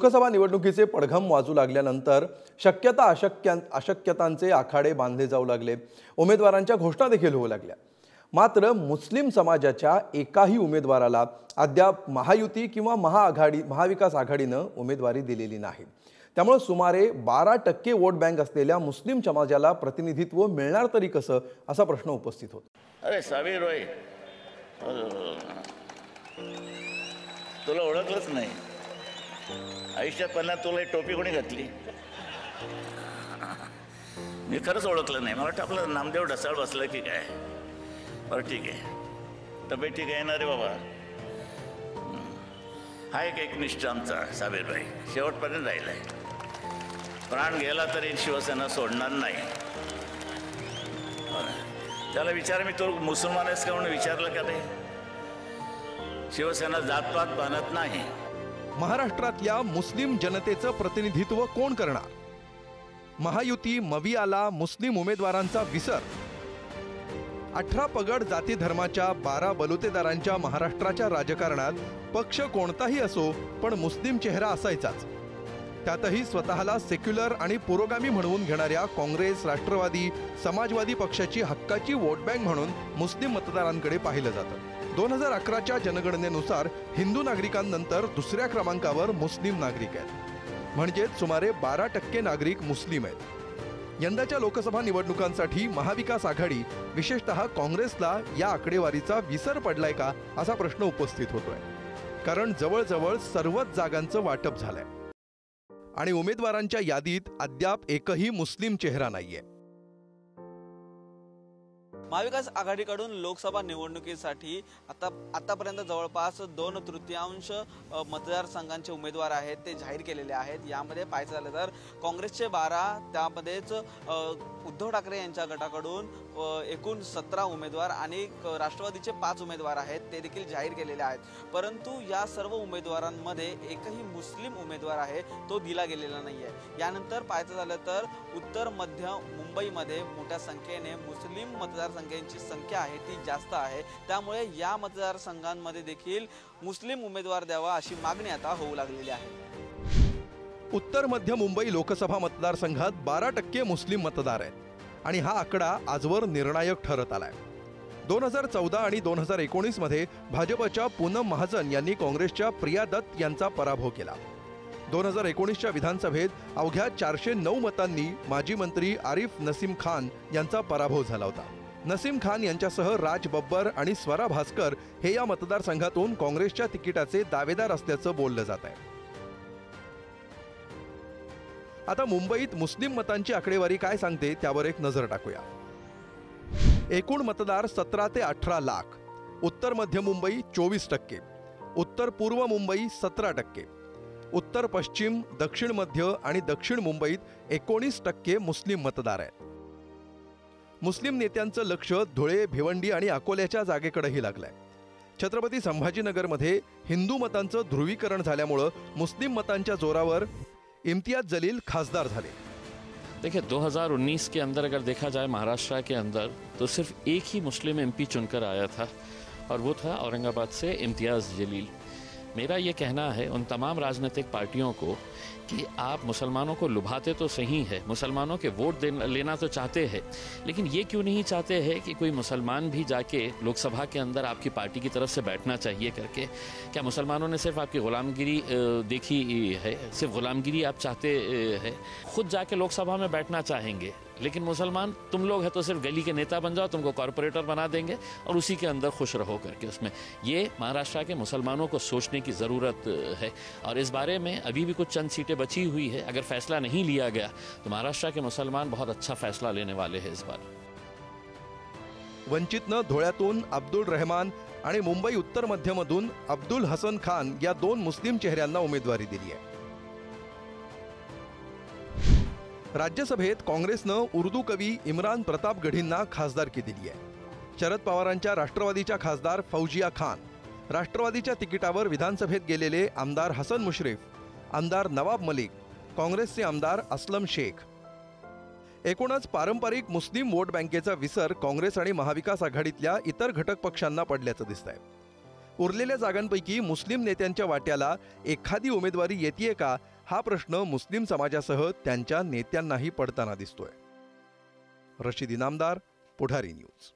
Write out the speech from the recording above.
लोकसभा निवडणुकीचे पडघम वाजू लागल्यानंतर अशक्यतांचे आखाडे बांधले जाऊ लागले। उमेदवारांच्या घोषणा देखील होऊ लागल्या। मात्र मुस्लिम समाजाच्या एकाही उमेदवाराला अद्याप महायुती किंवा महाविकास आघाडीनं उमेदवारी दिलेली नाही। त्यामुळे सुमारे 12% वोट बँक असलेल्या मुस्लिम समाजाला प्रतिनिधित्व मिळणार तरी कसं असा प्रश्न उपस्थित होतो। अरे साबीर भाई, तुला ओळखलंच नाही। आयुष्यात पहिल्यांदा तुला टोपी कोणी घातली? मी खरंच ओळखलं नाही। मला वाटतं आपलं नामदेव ढसाळ बसलं की काय। बरं ठीक आहे, तब्येत ठीक आहे ना रे बाबा? हा एक निष्ठा आमचा साबीर भाई शेवटपर्यंत राहिलाय। प्राण गेला तरी शिवसेना सोडणार नाही। त्याला विचार, मी तो मुसलमान आहेस का म्हणून विचारलं का ते? शिवसेना जातपात बांधत नाही। महाराष्ट्रातल्या मुस्लिम जनतेचं प्रतिनिधित्व कोण करणार? महायुती मवियाला मुस्लिम उमेदवारांचा विसर। 18 पगड जाती धर्माच्या 12 बलुतेदारांच्या महाराष्ट्राच्या राजकारणात पक्ष कोणताही असो पण मुस्लिम चेहरा असायचाच। त्यातही स्वतःला सेक्युलर आणि पुरोगामी म्हणवून घेणाऱ्या काँग्रेस, राष्ट्रवादी, समाजवादी पक्षाची हक्काची वोट बँक म्हणून मुस्लिम मतदारांकडे पाहिलं जातं। 2011च्या जनगणनेनुसार हिंदू नागरिकांनंतर दुसऱ्या क्रमांकावर मुस्लिम नागरिक आहेत, म्हणजेच सुमारे 12% नागरिक मुस्लिम आहेत। यंदाच्या लोकसभा निवडणुकांसाठी महाविकास आघाडी, विशेषतः काँग्रेसला या आकडेवारीचा विसर पडलाय का असा प्रश्न उपस्थित होतोय। कारण जवळजवळ सर्वच जागांचं वाटप झालंय आणि उमेदवारांच्या यादीत अद्याप एकही मुस्लिम चेहरा नाहीये। महाविकास आघाडीकडून लोकसभा निवडणुकीसाठी आतापर्यंत जवळपास 2/3 मतदारसंघांचे उमेदवार आहेत ते जाहीर केलेले आहेत। यामध्ये पाहायचं झालं तर काँग्रेसचे 12, त्यामध्येच उद्धव ठाकरे यांच्या गटाकडून एकूण 17 उमेदवार आणि राष्ट्रवादीचे 5 उमेदवार आहेत ते देखील जाहीर केलेले आहेत। परंतु या सर्व उमेदवारांमध्ये एकही मुस्लिम उमेदवार आहे तो दिला गेलेला नाहीये। यानंतर पाहायचं झालं तर उत्तर मध्य मुंबईमध्ये मोठ्या संख्येने मुस्लिम मतदारसंघांची संख्या आहे ती जास्त आहे। त्यामुळे या मतदारसंघांमध्ये देखील मुस्लिम उमेदवार द्यावा अशी मागणी आता होऊ लागलेली आहे। उत्तर मध्य मुंबई लोकसभा मतदारसंघात 12% मुस्लिम मतदार आहेत आणि हा आकडा आजवर निर्णायक ठरत आलाय। 2014 आणि 2019 मध्ये भाजपच्या पूनम महाजन यांनी काँग्रेसच्या प्रिया दत्त यांचा पराभव केला। 2019च्या विधानसभेत अवघ्या 409 मतांनी माजी मंत्री आरिफ नसीम खान यांचा पराभव झाला होता। नसीम खान यांच्यासह राज बब्बर आणि स्वरा भास्कर हे या मतदारसंघातून काँग्रेसच्या तिकिटाचे दावेदार असल्याचं बोललं जात आहे। आता मुंबईत मुस्लिम मतांची आकडेवारी काय सांगते त्यावर एक नजर टाकूया। एकूण मतदार 17 ते 18 लाख। उत्तर मध्य मुंबई 24%, उत्तर पूर्व मुंबई 17%, उत्तर पश्चिम, दक्षिण मध्य आणि दक्षिण मुंबईत 19% मुस्लिम मतदार आहेत। मुस्लिम नेत्यांचं लक्ष धुळे, भिवंडी आणि अकोल्याच्या जागेकडेही लागलंय। छत्रपती संभाजीनगरमध्ये हिंदू मतांचं ध्रुवीकरण झाल्यामुळे मुस्लिम मतांच्या जोरावर इम्तियाज जलील खासदार झाले। देखिए 2019 के अंदर अगर देखा जाए महाराष्ट्र के अंदर तो सिर्फ एक ही मुस्लिम एमपी चुनकर आया था और वो था औरंगाबाद से इम्तियाज जलील। मेरा ये कहना है उन तमाम राजनीतिक पार्टियों को कि आप मुसलमानों को लुभाते तो सही है, मुसलमानों के वोट लेना तो चाहते हैं, लेकिन ये क्यों नहीं चाहते हैं कि कोई मुसलमान भी जाके लोकसभा के अंदर आपकी पार्टी की तरफ से बैठना चाहिए करके? क्या मुसलमानों ने सिर्फ आपकी गुलामगिरी देखी है? सिर्फ गुलामगिरी आप चाहते हैं? खुद जाके लोकसभा में बैठना चाहेंगे, लेकिन मुसलमान तुम लोग हैं तो सिर्फ गली के नेता बन जाओ, तुमको कॉरपोरेटर बना देंगे और उसी के अंदर खुश रहो करके। उसमें ये महाराष्ट्र के मुसलमानों को सोचने की ज़रूरत है और इस बारे में अभी भी कुछ चंद सीटें बची हुई है। अगर फैसला नहीं लिया गया तो महाराष्ट्र के मुसलमान बहुत अच्छा फैसला लेने वाले हैं इस बार। वंचितनं धुळ्यातून अब्दुल रहमान आणि मुंबई उत्तर मध्यमधून अब्दुल हसन खान या 2 मुस्लिम चेहऱ्यांना उमेदवारी दिली आहे। राज्यसभेत काँग्रेसनं उर्दू कवी इम्रान प्रताप गढींना खासदारकी दिली आहे। शरद पवारांच्या राष्ट्रवादीच्या खासदार फौजिया खान, राष्ट्रवादीच्या तिकिटावर विधानसभेत गेलेले आमदार हसन मुश्रीफ, आमदार नवाब मलिक, काँग्रेसचे आमदार असलम शेख। एकूणच पारंपरिक मुस्लिम वोट बँकेचा विसर काँग्रेस आणि महाविकास आघाडीतल्या इतर घटक पक्षांना पडल्याचं दिसतंय। उरलेल्या जागांपैकी मुस्लिम नेत्यांच्या वाट्याला एखादी उमेदवारी येतेय का हा प्रश्न मुस्लिम समाजासह त्यांच्या नेत्यांनाही पडताना दिसतोय. रशीद इनामदार, पुढारी न्यूज.